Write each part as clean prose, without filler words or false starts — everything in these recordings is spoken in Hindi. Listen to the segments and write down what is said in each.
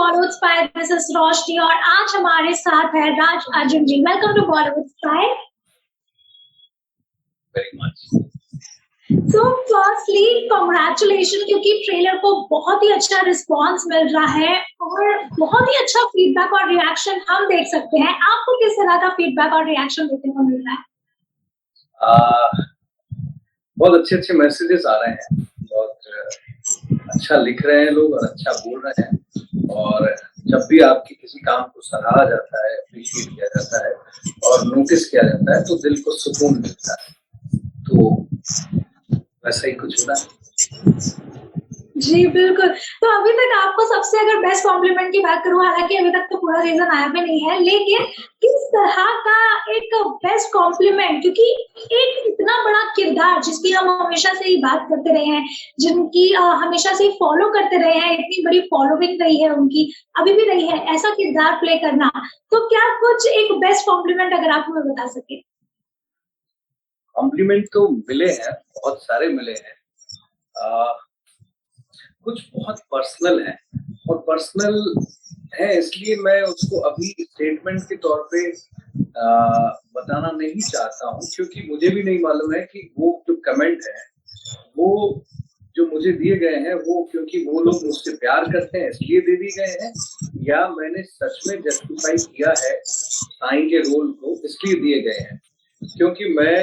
Bollywood spy, this is Roshni और आज हमारे साथ है Raj Arjun ji. Welcome to Bollywood spy. Very much. So firstly congratulation, क्योंकि ट्रेलर को बहुत ही अच्छा रिस्पांस मिल रहा है और बहुत ही अच्छा फीडबैक और रिएक्शन हम देख सकते हैं। आपको किस तरह का फीडबैक और रिएक्शन देखने को मिल रहा है? बहुत अच्छे मैसेजेस आ रहे हैं, बहुत अच्छा लिख रहे हैं लोग और अच्छा बोल रहे हैं। और जब भी आपकी किसी काम को सराहा जाता है, अप्रिशिएट किया जाता है और नोटिस किया जाता है तो दिल को सुकून मिलता है। तो वैसा ही कुछ होना है। जी बिल्कुल। तो अभी तक आपको सबसे अगर बेस्ट कॉम्प्लीमेंट की बात करूँ, हालाँकि अभी तक तो पूरा रीज़न आया भी नहीं है, लेकिन किस तरह का एक बेस्ट कॉम्प्लीमेंट, क्योंकि एक इतना बड़ा किरदार जिसकी हम हमेशा से ही बात करते रहे हैं, जिनकी हमेशा से ही फॉलो करते रहे हैं, इतनी बड़ी फॉलोइंग रही है उनकी, अभी भी रही है, ऐसा किरदार प्ले करना, तो क्या कुछ एक बेस्ट कॉम्प्लीमेंट अगर आप हमें बता सकें? कॉम्प्लीमेंट तो मिले हैं, बहुत सारे मिले हैं। कुछ बहुत पर्सनल है और पर्सनल है इसलिए मैं उसको अभी स्टेटमेंट के तौर पे बताना नहीं चाहता हूँ, क्योंकि मुझे भी नहीं मालूम है कि वो जो कमेंट है वो जो मुझे दिए गए हैं वो क्योंकि वो लोग मुझसे प्यार करते हैं इसलिए दे दिए गए हैं, या मैंने सच में जस्टिफाई किया है साईं के रोल को इसलिए दिए गए हैं। क्योंकि मैं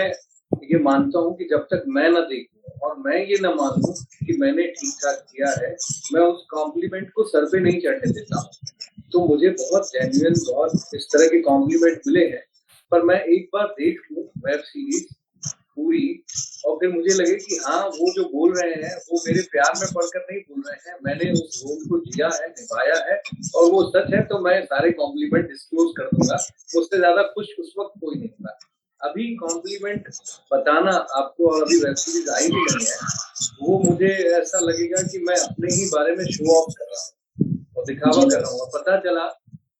ये मानता हूँ कि जब तक मैं ना देखूं और मैं ये ना मानूं कि मैंने ठीक ठाक किया है, मैं उस कॉम्प्लीमेंट को सर पे नहीं चढ़ने देता हूँ। तो मुझे बहुत जेन्युइन बहुत इस तरह के कॉम्प्लीमेंट मिले हैं, पर मैं एक बार देख लूं वेब सीरीज पूरी और फिर मुझे लगे कि हाँ वो जो बोल रहे हैं वो मेरे प्यार में पढ़कर नहीं बोल रहे हैं, मैंने उस रोल को जिया है, निभाया है और वो सच है, तो मैं सारे कॉम्प्लीमेंट डिस्क्लोज कर दूंगा। उससे ज्यादा खुश उस वक्त कोई नहीं होगा। अभी कॉम्प्लीमेंट बताना आपको, और अभी वेब सीरीज आई भी नहीं है, वो मुझे ऐसा लगेगा कि मैं अपने ही बारे में शो ऑफ कर रहा हूँ और दिखावा कर रहा हूँ। और पता चला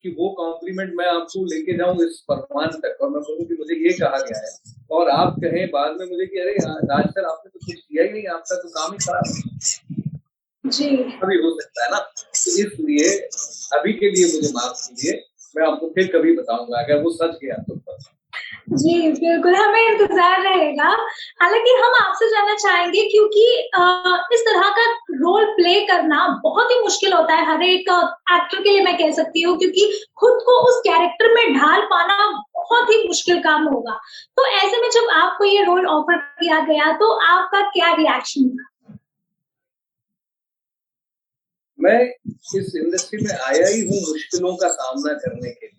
कि वो कॉम्प्लीमेंट मैं आपको लेके जाऊं इस परमान तक और मैं कहूँ कि मुझे ये कहा गया है और आप कहें बाद में मुझे कि अरे राज सर आपने तो कुछ किया ही नहीं, आपका तो काम ही खराब है। जी अभी हो सकता है ना, तो इसलिए अभी के लिए मुझे माफ कीजिए, मैं आपको फिर कभी बताऊंगा अगर वो सच गया तो। जी, बिल्कुल, हमें इंतज़ार रहेगा। हालाँकि हम आपसे जानना चाहेंगे, क्योंकि इस तरह का रोल प्ले करना बहुत ही मुश्किल होता है हर एक एक्टर के लिए, मैं कह सकती हूँ, क्योंकि खुद को उस कैरेक्टर में ढाल पाना बहुत ही मुश्किल काम होगा। तो ऐसे में जब आपको ये रोल ऑफ़र किया गया, तो आपका क्या रिएक्शन था? मैं इस इंडस्ट्री में आया ही हूँ मुश्किलों का सामना करने के लिए।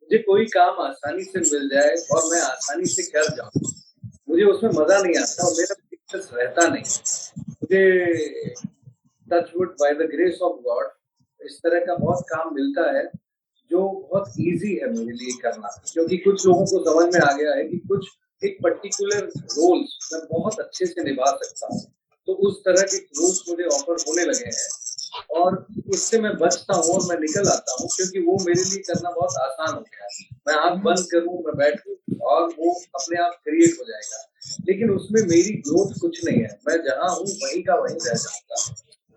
मुझे कोई काम आसानी से मिल जाए और मैं आसानी से कर जाऊं, मुझे उसमें मजा नहीं आता और मेरा इंटरेस्ट रहता नहीं। मुझे touchwood by the grace of God इस तरह का बहुत काम मिलता है जो बहुत इजी है मेरे लिए करना, क्योंकि कुछ लोगों को समझ में आ गया है कि कुछ एक पर्टिकुलर रोल्स मैं बहुत अच्छे से निभा सकता हूँ, तो उस तरह के रोल्स मुझे ऑफर होने लगे हैं और उससे मैं बचता हूँ और मैं निकल आता हूँ, क्योंकि वो मेरे लिए करना बहुत आसान हो गया है। मैं आंख बंद करूँ, मैं बैठूं और वो अपने आप क्रिएट हो जाएगा, लेकिन उसमें मेरी ग्रोथ कुछ नहीं है। मैं जहाँ हूँ वहीं का वहीं रह जाऊंगा।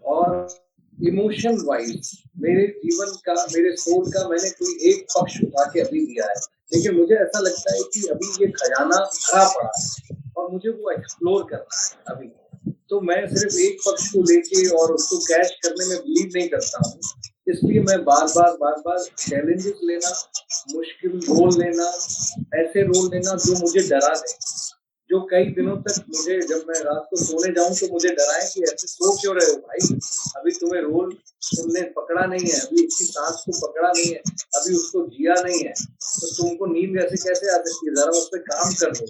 और इमोशन वाइज मेरे जीवन का, मेरे सोल का मैंने कोई एक पक्ष उठा के अभी दिया है, लेकिन मुझे ऐसा लगता है कि अभी ये खजाना भरा पड़ा है और मुझे वो एक्सप्लोर करना है अभी। तो मैं सिर्फ एक पक्ष को लेके और उसको कैच करने में बिलीव नहीं करता हूँ, इसलिए मैं बार बार चैलेंजेस लेना, मुश्किल रोल लेना, ऐसे रोल लेना जो मुझे डरा दे, जो कई दिनों तक मुझे, जब मैं रात को सोने जाऊं तो मुझे डराए कि ऐसे सो क्यों रहे हो भाई, अभी तुम्हें रोल तुमने पकड़ा नहीं है, अभी उसकी सांस को पकड़ा नहीं है, अभी उसको जिया नहीं है, तो तुमको नींद कैसे आ सकती है, जरा उस पर काम कर लो।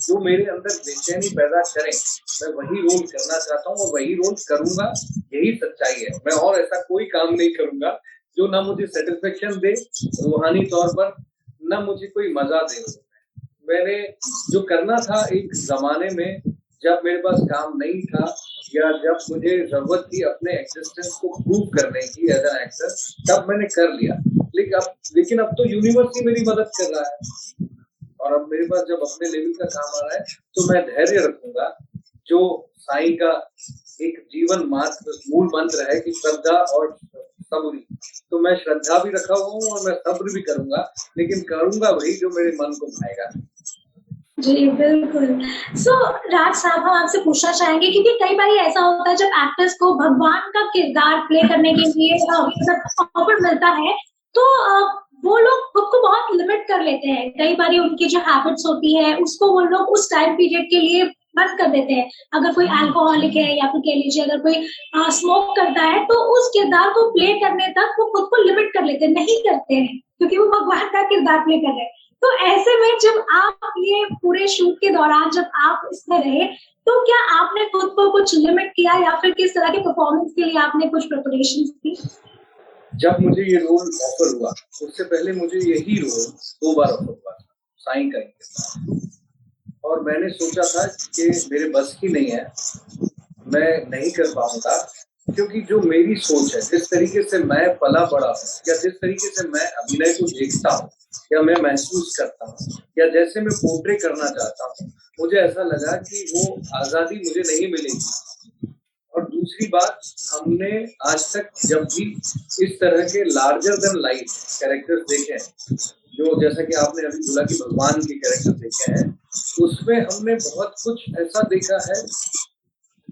जो मेरे अंदर बेचैनी पैदा करें, मैं वही रोल करना चाहता हूँ और वही रोल करूंगा, यही सच्चाई है। मैं और ऐसा कोई काम नहीं करूंगा जो ना मुझे सेटिस्फेक्शन दे रूहानी तौर पर, ना मुझे कोई मजा दे। मैंने जो करना था एक जमाने में जब मेरे पास काम नहीं था या जब मुझे जरूरत थी अपने एग्जिस्टेंस को प्रूव करने की एज एन एक्टर, तब मैंने कर लिया। लेकिन अब तो यूनिवर्स ही मेरी मदद कर रहा है और अब मेरे पास जब अपने लेवल का काम आ रहा है तो मैं धैर्य रखूंगा, जो साईं का एक जीवन मात्र मूल मंत्र है कि श्रद्धा और सबूरी। तो मैं श्रद्धा भी रखा हुआ हूँ और मैं सब्र भी करूँगा, लेकिन करूँगा वही जो मेरे मन को भाएगा। जी, बिल्कुल। सो राज साहब हम आपसे पूछना चाहेंगे क्योंकि कई बारी ऐसा होता है जब एक्टर्स को भगवान का किरदार प्ले करने के लिए मतलब ऑफर मिलता है, तो वो लोग खुद को बहुत लिमिट कर लेते हैं। कई बारी उनकी जो हैबिट्स होती है, उसको वो लोग उस टाइम पीरियड के लिए बंद कर देते हैं। अगर कोई अल्कोहलिक है या फिर कह लीजिए अगर कोई स्मोक करता है, तो उस किरदार को प्ले करने तक वो खुद को लिमिट कर लेते हैं, नहीं करते हैं, क्योंकि वो भगवान का किरदार प्ले कर रहे हैं। तो ऐसे में जब आप ये पूरे शूट के दौरान जब आप इसमें रहे, तो क्या आपने खुद को कुछ लिमिट किया या फिर किस तरह के परफॉर्मेंस के लिए आपने कुछ प्रिपरेशंस की? जब मुझे ये रोल ऑफर हुआ, उससे पहले मुझे यही रोल 2 बार ऑफर हुआ था, साईं का ही किरदार। और मैंने सोचा था कि मेरे बस की नहीं है, मैं नहीं कर पाऊँगा, क्योंकि जो मेरी सोच है, जिस तरीके से मैं पला-बड़ा हूँ या जिस तरीके से मैं अभिनय को देखता हूँ या मैं महसूस करता हूँ या जैसे मैं पोर्ट्रे करना चाहता हूँ, मुझे ऐसा लगा कि वो आज़ादी मुझे नहीं मिलेगी। और दूसरी बात, हमने आज तक जब भी इस तरह के लार्जर देन लाइफ कैरेक्टर्स देखे हैं, जो जैसा कि आपने अभी बोला कि भगवान के कैरेक्टर देखे हैं, उसमें हमने बहुत कुछ ऐसा देखा है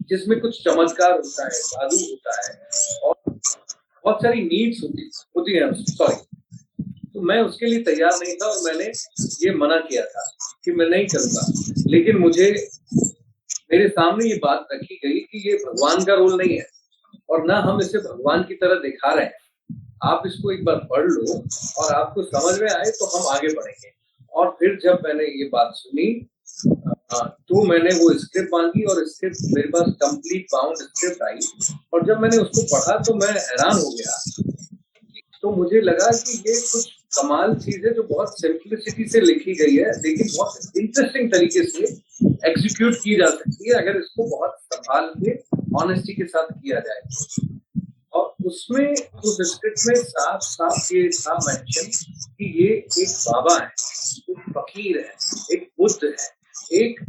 जिसमें कुछ चमत्कार होता है, जादू होता है और बहुत सारी नीड्स होती हैं, सॉरी। तो मैं उसके लिए तैयार नहीं था और मैंने ये मना किया था कि मैं नहीं करूँगा। लेकिन मुझे मेरे सामने ये बात रखी गई कि ये भगवान का रोल नहीं है और ना हम इसे भगवान की तरह दिखा रहे हैं। आप इसको एक बार पढ़ लो और आपको समझ में आए तो हम आगे बढ़ेंगे। और फिर जब मैंने ये बात सुनी, तो मैंने वो स्क्रिप्ट मांगी और स्क्रिप्ट मेरे पास कंप्लीट बाउंड स्क्रिप्ट आई और जब मैंने उसको पढ़ा तो मैं हैरान हो गया। तो मुझे लगा कि ये कुछ कमाल चीज़ है जो बहुत सिंप्लिसिटी से लिखी गई है, लेकिन बहुत इंटरेस्टिंग तरीके से एग्जीक्यूट की जा सकती है अगर इसको बहुत संभाल के ऑनेस्टी के साथ किया जाए। और उसमें उस स्क्रिप्ट में साफ-साफ ये था मेंशन कि ये एक बाबा है, एक फकीर है, एक बुद्ध है, एक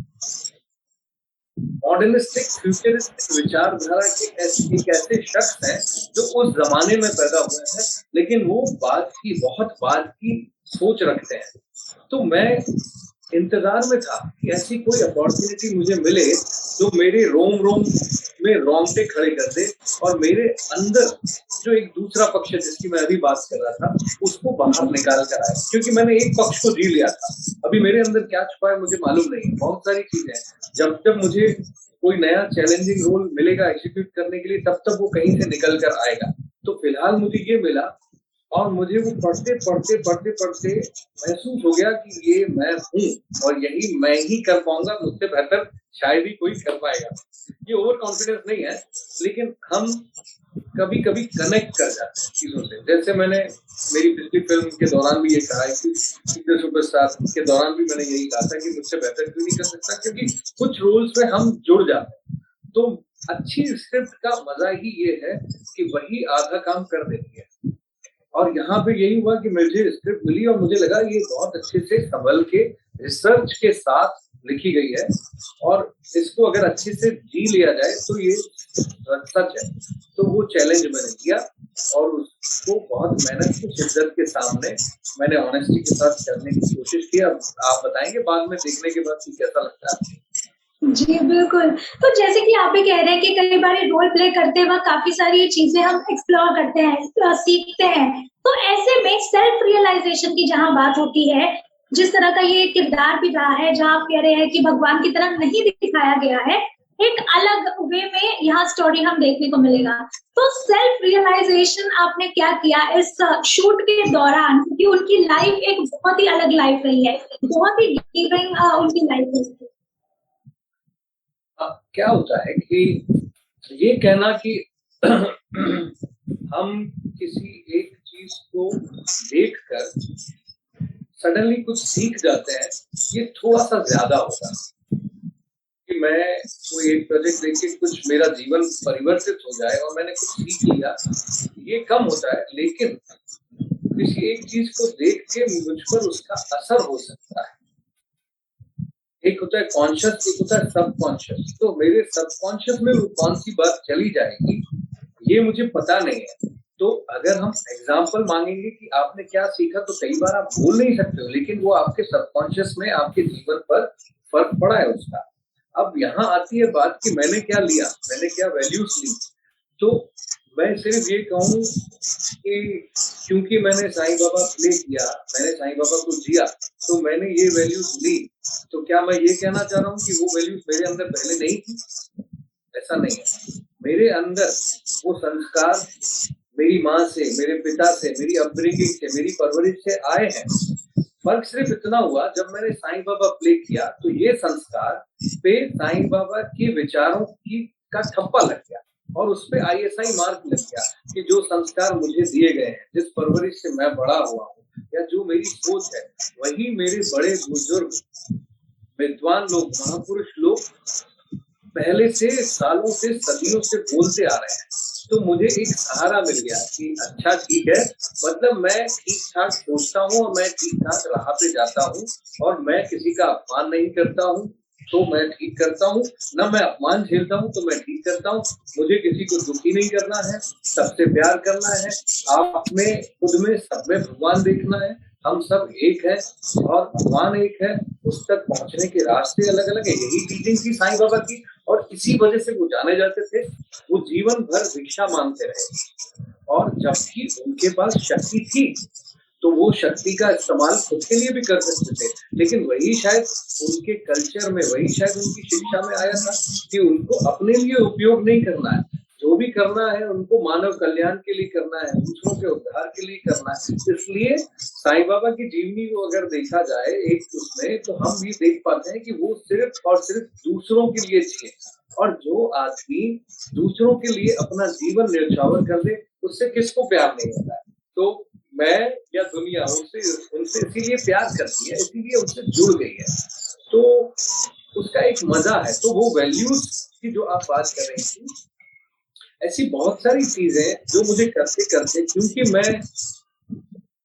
मॉडर्निस्टिक फ्यूचरिस्टिक विचारधारा के एक ऐसे शख्स हैं जो उस जमाने में पैदा हुए हैं, लेकिन वो बहुत बाद की सोच रखते हैं। तो मैं इंतजार में था कि ऐसी कोई अपॉर्चुनिटी मुझे मिले जो मेरे रोम में रोंगटे खड़े कर दे और मेरे अंदर जो एक दूसरा पक्ष है जिसकी मैं अभी बात कर रहा था, उसको बाहर निकाल कर आए, क्योंकि मैंने एक पक्ष को जी लिया था। अभी मेरे अंदर क्या छुपा है मुझे मालूम नहीं। बहुत सारी चीजें जब तक मुझे कोई नया चैलेंजिंग रोल मिलेगा एग्जीक्यूट करने के लिए, तब तक वो कहीं से निकल कर आएगा। तो फिलहाल मुझे ये मिला और मुझे वो पढ़ते महसूस हो गया कि ये मैं हूँ और यही मैं ही कर पाऊंगा, मुझसे बेहतर शायद ही कोई कर पाएगा। ये ओवर कॉन्फिडेंस नहीं है, लेकिन हम कभी कभी कनेक्ट कर जाते हैं चीजों से। जैसे मैंने मेरी पिछली फिल्म के दौरान भी ये कहा है कि सुपरस्टार के दौरान भी मैंने यही कहा था कि मुझसे बेहतर क्यों नहीं कर सकता, क्योंकि कुछ रोल्स में हम जुड़ जाते हैं। तो अच्छी स्क्रिप्ट का मजा ही ये है कि वही आधा काम कर देती है। और यहाँ पे यही हुआ कि मुझे स्क्रिप्ट मिली और मुझे लगा ये बहुत अच्छे से संभल के रिसर्च के साथ लिखी गई है और इसको अगर अच्छे से जी लिया जाए तो ये सच है। तो वो चैलेंज मैंने लिया और उसको बहुत मेहनत की शिद्दत के सामने मैंने ऑनेस्टी के साथ करने की कोशिश की। अब आप बताएंगे बाद में देखने के बाद कि कैसा लगता है। जी, बिल्कुल। तो जैसे कि आप भी कह रहे हैं कि कई बार रोल प्ले करते वक़्त काफ़ी सारी चीज़ें हम एक्सप्लोर करते हैं, सीखते हैं। तो ऐसे में सेल्फ रियलाइज़ेशन की जहाँ बात होती है, जिस तरह का ये किरदार भी रहा है, जहाँ आप कह रहे हैं कि भगवान की तरह नहीं दिखाया गया है, एक अलग वे में यहाँ स्टोरी हम देखने को मिलेगा। तो सेल्फ रियलाइज़ेशन आपने क्या किया इस शूट के दौरान? क्योंकि उनकी लाइफ़ एक बहुत ही अलग लाइफ़ रही है, बहुत ही गिविंग उनकी लाइफ़ रही। क्या होता है कि ये कहना कि हम किसी एक चीज को देखकर सडनली कुछ सीख जाते हैं, ये थोड़ा सा ज्यादा होता है कि मैं कोई एक प्रोजेक्ट देख के कुछ मेरा जीवन परिवर्तित हो जाए और मैंने कुछ सीख लिया, ये कम होता है। लेकिन किसी एक चीज को देख के मुझ पर उसका असर हो सकता है। एक होता है कॉन्शियस, एक होता है सबकॉन्शियस। तो मेरे सबकॉन्शियस में वो कौन सी बात चली जाएगी ये मुझे पता नहीं है, तो अगर हम एग्जाम्पल मांगेंगे कि आपने क्या सीखा, तो कई बार आप बोल नहीं सकते हो, लेकिन वो आपके सबकॉन्शियस में आपके जीवन पर फर्क पड़ा है उसका। अब यहाँ आती है बात कि मैंने क्या लिया, मैंने क्या वैल्यूज ली। तो मैं सिर्फ ये कहूँ कि क्योंकि मैंने साईं बाबा प्ले किया, मैंने साईं बाबा को जिया, तो मैंने ये वैल्यूज ली। तो क्या मैं ये कहना चाह रहा हूँ कि वो वैल्यूज मेरे अंदर पहले नहीं थी? ऐसा नहीं है। मेरे अंदर वो संस्कार मेरी माँ से, मेरे पिता से, मेरी अपब्रिंगिंग से, मेरी परवरिश से आए हैं। फर्क सिर्फ इतना हुआ, जब मैंने साईं बाबा प्ले किया तो ये संस्कार पे साईं बाबा के विचारों की का ठप्पा लग गया और उस पे ISI मार्क लग गया कि जो संस्कार मुझे दिए गए हैं, जिस परवरिश से मैं बड़ा हुआ हूँ, या जो मेरी सोच है, वही मेरे बड़े बुजुर्ग, विद्वान लोग, महापुरुष लोग पहले से, सालों से, सदियों से बोलते आ रहे हैं। तो मुझे एक सहारा मिल गया कि अच्छा ठीक है, मतलब मैं ठीक ठाक सोचता हूँ और मैं ठीक ठाक राह पे जाता हूँ और मैं किसी का अपमान नहीं करता हूँ, तो मैं ठीक करता हूँ, न मैं अपमान झेलता हूँ, तो मैं ठीक करता हूँ। मुझे किसी को दुखी नहीं करना है, सबसे प्यार करना है, आप में, खुद में, सब में भगवान देखना है। हम सब एक है और भगवान एक है, उस तक पहुंचने के रास्ते अलग अलग है। यही टीचिंग थी साईं बाबा की और इसी वजह से वो जाने जाते थे। वो जीवन भर भिक्षा मांगते रहे और जबकि उनके पास शक्ति थी, तो वो शक्ति का इस्तेमाल खुद के लिए भी कर सकते थे, लेकिन वही शायद उनके कल्चर में, वही शायद उनकी शिक्षा में आया था कि उनको अपने लिए उपयोग नहीं करना है, जो भी करना है उनको मानव कल्याण के लिए करना है, दूसरों के उद्धार के लिए करना है। इसलिए साईं बाबा की जीवनी को अगर देखा जाए एक उसमें, तो हम भी देख पाते हैं कि वो सिर्फ और सिर्फ दूसरों के लिए जिए, और जो आदमी दूसरों के लिए अपना जीवन न्यौछावर कर दे, उससे किसको प्यार नहीं होता है। तो मैं या दुनिया उनसे उनसे इसीलिए प्यार करती है, इसीलिए उनसे जुड़ गई है, तो उसका एक मजा है। तो वो वैल्यूज की जो आप बात कर रही थी, ऐसी बहुत सारी चीजें जो मुझे करते करते, क्योंकि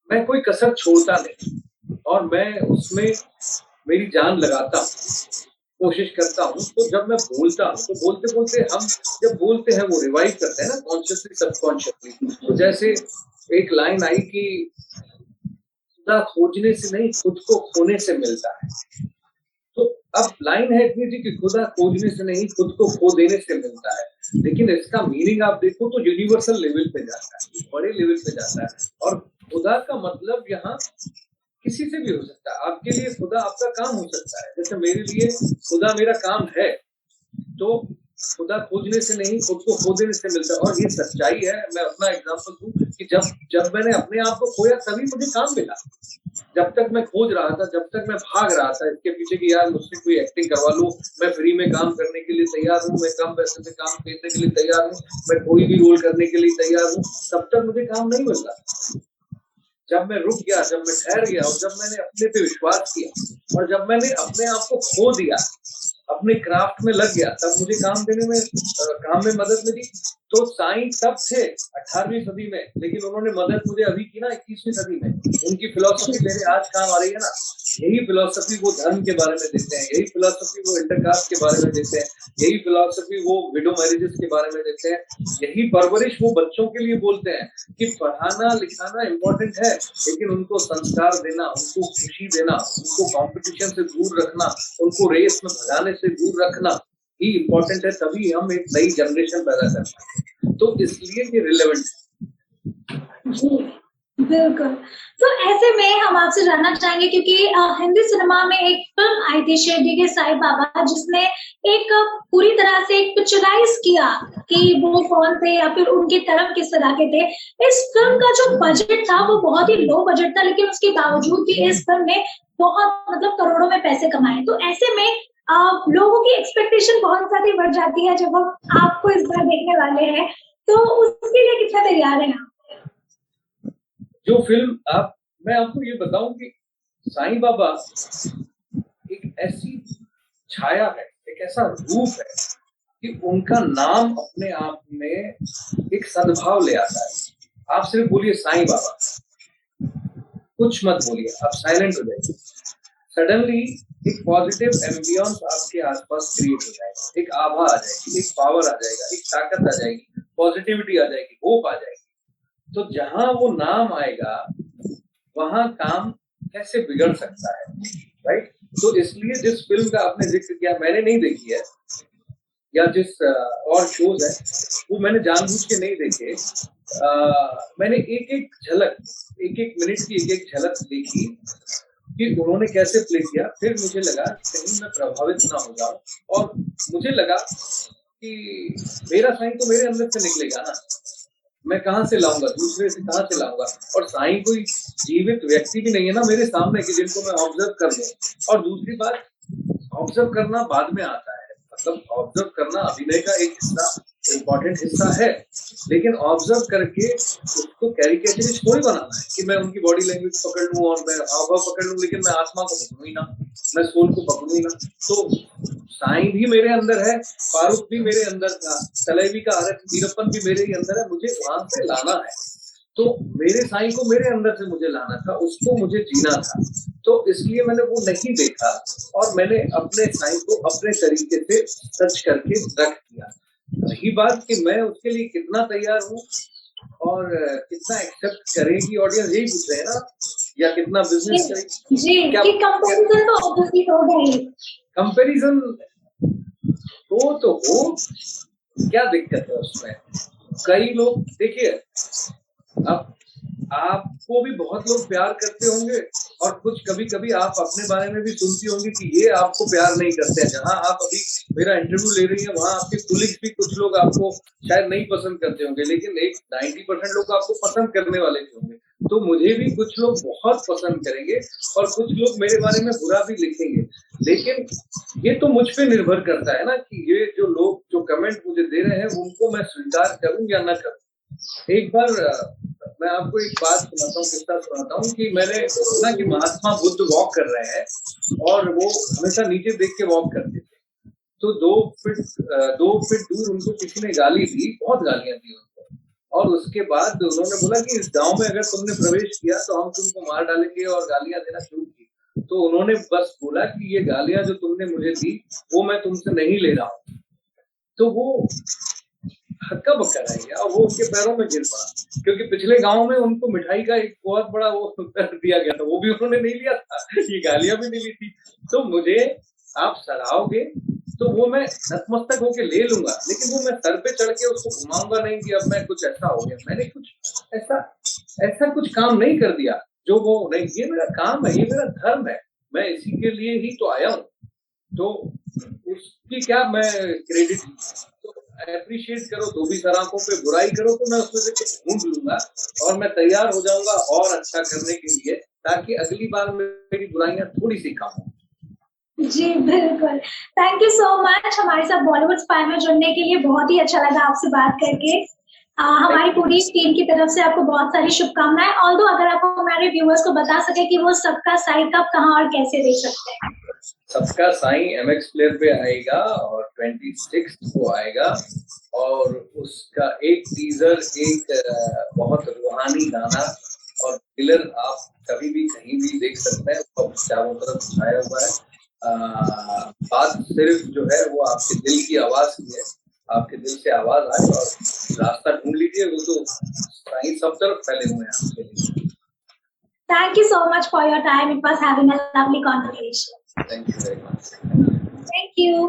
मैं कोई कसर छोड़ता नहीं और मैं उसमें मेरी जान लगाता हूँ, कोशिश करता हूँ। तो जब मैं बोलता हूँ तो बोलते बोलते हम जब बोलते हैं वो रिवाइव करते हैं ना, कॉन्शियसली सबकॉन्शियसली। तो जैसे एक लाइन आई कि खुदा खोजने से नहीं, खुद को खोने से मिलता है। तो अब लाइन है इतनी जी कि खुदा खोजने से नहीं, खुद को खो देने से मिलता है, लेकिन इसका मीनिंग आप देखो तो यूनिवर्सल लेवल पे जाता है, बड़े लेवल पे जाता है। और खुदा का मतलब यहाँ किसी से भी हो सकता है। आपके लिए खुदा आपका काम हो सकता है, जैसे मेरे लिए खुदा मेरा काम है। तो खुदा खोजने से नहीं, खुद को खो देने से मिलता है, और ये सच्चाई है। मैं अपना एग्जांपल दूं कि जब मैंने अपने आप को खोया, तभी मुझे काम मिला। जब तक मैं खोज रहा था, जब तक मैं भाग रहा था इसके पीछे कि यार मुझसे कोई एक्टिंग करवा लो, मैं फ्री में काम करने के लिए तैयार हूँ, मैं कम पैसे में काम करने के लिए तैयार हूँ, मैं कोई भी रोल करने के लिए तैयार हूँ, तब तक मुझे काम नहीं मिलता। जब मैं रुक गया, जब मैं ठहर गया और जब मैंने अपने पे विश्वास किया और जब मैंने अपने आप को खो दिया, अपने क्राफ्ट में लग गया, तब मुझे काम देने में, काम में मदद मिली। तो साईं तब थे 18वीं सदी में, लेकिन उन्होंने मदद मुझे अभी की ना 21वीं सदी में। उनकी फिलॉसफी मेरे आज काम आ रही है ना। यही फिलॉसफी वो धर्म के बारे में देते हैं, यही फिलॉसफी वो इंटरकास्ट के बारे में देते हैं, यही फिलॉसफी वो विडो मैरिजेस के बारे में देते हैं, यही परवरिश वो बच्चों के लिए बोलते हैं कि पढ़ाना लिखाना इम्पोर्टेंट है, लेकिन उनको संस्कार देना, उनको खुशी देना, उनको कंपटीशन से दूर रखना, उनको रेस में भगाने से दूर रखना ही इम्पोर्टेंट है। तभी हम एक नई जनरेशन पैदा कर सकते हैं। तो इसलिए ये रिलेवेंट है। जी, बिल्कुल। तो ऐसे में हम आपसे जानना चाहेंगे, क्योंकि हिंदी सिनेमा में एक फ़िल्म आई थी शिरडी के साईं बाबा, जिसने एक पूरी तरह से एक पिक्चराइज़ किया कि वो कौन थे या फिर उनके कर्म किस तरह के थे। इस फ़िल्म का जो बजट था वो बहुत ही लो बजट था, लेकिन उसके बावजूद भी इस फ़िल्म ने बहुत मतलब करोड़ों में पैसे कमाए। तो ऐसे में लोगों की एक्सपेक्टेशन बहुत ज़्यादा बढ़ जाती है जब हम आपको इस बार देखने वाले हैं, तो उसके लिए कितना तैयार हैं आप? जो फिल्म मैं आपको ये बताऊं कि साईं बाबा एक ऐसी छाया है, एक ऐसा रूप है कि उनका नाम अपने आप में एक सद्भाव ले आता है। आप सिर्फ बोलिए साईं बाबा, कुछ मत बोलिए, आप साइलेंट हो जाइए, सडनली एक पॉजिटिव एम्बियंस आपके आसपास क्रिएट हो जाएगा, एक आभा आ जाएगी, एक पावर आ जाएगा, एक ताकत आ जाएगी, पॉजिटिविटी आ जाएगी, होप आ जाएगी। तो जहां वो नाम आएगा वहां काम कैसे बिगड़ सकता है, राइट? तो इसलिए जिस फिल्म का आपने जिक्र किया, मैंने नहीं देखी है, या जिस और शोज है वो मैंने जानबूझ के नहीं देखे। मैंने एक एक झलक, एक एक मिनट की एक एक झलक देखी कि उन्होंने कैसे प्ले किया। फिर मुझे लगा कहीं मैं प्रभावित ना हो जाऊं, और मुझे लगा कि मेरा साईं तो मेरे अंदर से निकलेगा ना, मैं कहाँ से लाऊंगा, दूसरे से कहाँ से लाऊंगा? और साईं कोई जीवित व्यक्ति भी नहीं है ना मेरे सामने कि जिनको मैं ऑब्जर्व कर लूं। और दूसरी बात, ऑब्जर्व करना बाद में आता है, मतलब ऑब्जर्व करना अभिनय का एक हिस्सा, इम्पोर्टेंट हिस्सा है, लेकिन ऑब्जर्व करके उसको कैरिकेचरिस्ट थोड़ी बनाना है कि मैं उनकी बॉडी लैंग्वेज पकड़ लूं और मैं हाव भाव पकड़ लूं, लेकिन मैं आत्मा को पकड़ूं ही ना, मैं सोल को पकड़ूं ही ना। तो साईं भी मेरे अंदर है, फारूक भी मेरे अंदर था, तलेवी का हरक वीरप्पन भी मेरे ही अंदर है, मुझे वहां से लाना है। तो मेरे साईं को मेरे अंदर से मुझे लाना था, उसको मुझे जीना था। तो इसलिए मैंने वो नहीं देखा, और मैंने अपने साईं को अपने तरीके से सर्च करके रख दिया। रही बात कि मैं उसके लिए कितना तैयार हूँ और कितना एक्सेप्ट करेगी ऑडियंस, यही पूछ रहे हैं ना, या कितना बिजनेस करेगी? जी, क्या कि कंपैरिजन तो ऑब्वियसली होगा ही। कंपैरिजन हो तो हो, क्या दिक्कत है उसमें? कई लोग, देखिए, अब आपको भी बहुत लोग प्यार करते होंगे, और कुछ कभी कभी आप अपने बारे में भी सुनती होंगी कि ये आपको प्यार नहीं करते हैं। जहां आप अभी मेरा इंटरव्यू ले रही हैं, वहां आपके कुलीग भी कुछ लोग आपको शायद नहीं पसंद करते होंगे, लेकिन एक 90% लोग आपको पसंद करने वाले भी होंगे। तो मुझे भी कुछ लोग बहुत पसंद करेंगे, और कुछ लोग मेरे बारे में बुरा भी लिखेंगे, लेकिन ये तो मुझ पे निर्भर करता है ना कि ये जो लोग जो कमेंट मुझे दे रहे हैं उनको मैं स्वीकार करूं या ना करूं। एक बार मैं आपको एक बात सुनाता हूँ, किस्सा सुनाता हूँ कि मैंने सुना कि महात्मा बुद्ध वॉक कर रहे हैं, और वो हमेशा नीचे देख के वॉक करते थे। तो 2 फीट दूर उनको किसी ने गाली दी, बहुत गालियां दी उनको, और उसके बाद उन्होंने बोला कि इस गांव में अगर तुमने प्रवेश किया तो हम तुमको मार डालेंगे, और गालियां देना शुरू की। तो उन्होंने बस बोला कि ये गालियां जो तुमने मुझे दी वो मैं तुमसे नहीं ले रहा हूँ। तो वो हक्का बक्का रह गया, और वो उनके पैरों में गिर पड़ा, क्योंकि पिछले गांव में उनको मिठाई का एक बहुत बड़ा वो दिया गया था, वो भी उन्होंने नहीं लिया था, ये गालियां भी नहीं ली थी। तो मुझे आप सराहोगे तो वो मैं नतमस्तक होके ले लूंगा, लेकिन वो मैं सर पे चढ़ के उसको घुमाऊंगा नहीं कि अब मैं कुछ ऐसा हो गया, मैंने कुछ ऐसा कुछ काम नहीं कर दिया जो वो नहीं। ये मेरा काम है, ये मेरा धर्म है, मैं इसी के लिए ही तो आया हूँ। तो उसकी क्या मैं क्रेडिट, तो एप्रिशिएट करो तो भी सराखों पे, बुराई करो तो मैं उसमें से कुछ ढूंढ लूंगा, और मैं तैयार हो जाऊंगा और अच्छा करने के लिए, ताकि अगली बार मेरी बुराइयां थोड़ी सी कम हो। जी, बिल्कुल। थैंक यू सो मच हमारे साथ बॉलीवुड स्पाई में जुड़ने के लिए, बहुत ही अच्छा लगा आपसे बात करके। हमारी पूरी टीम की तरफ से आपको बहुत सारी शुभकामनाएं। ऑल्दो अगर आप हमारे व्यूअर्स को बता सके कि वो सबका साई कब, कहाँ और कैसे देख सकते हैं? सबका साई MX प्लेयर पे आएगा, और 26 को आएगा, और उसका एक टीजर, एक बहुत रूहानी गाना और ट्रेलर आप कभी भी कहीं भी देख सकते हैं, वो चारों तरफ छाया हुआ है। बात सिर्फ जो है वो आपके दिल की आवाज की है, आपके दिल से आवाज आए और रास्ता ढूंढ लीजिए, वो तो साई सब तरफ फैले हुए हैं आपके लिए। Thank you so much for your time. It was having a lovely conversation. Thank you very much. Thank you.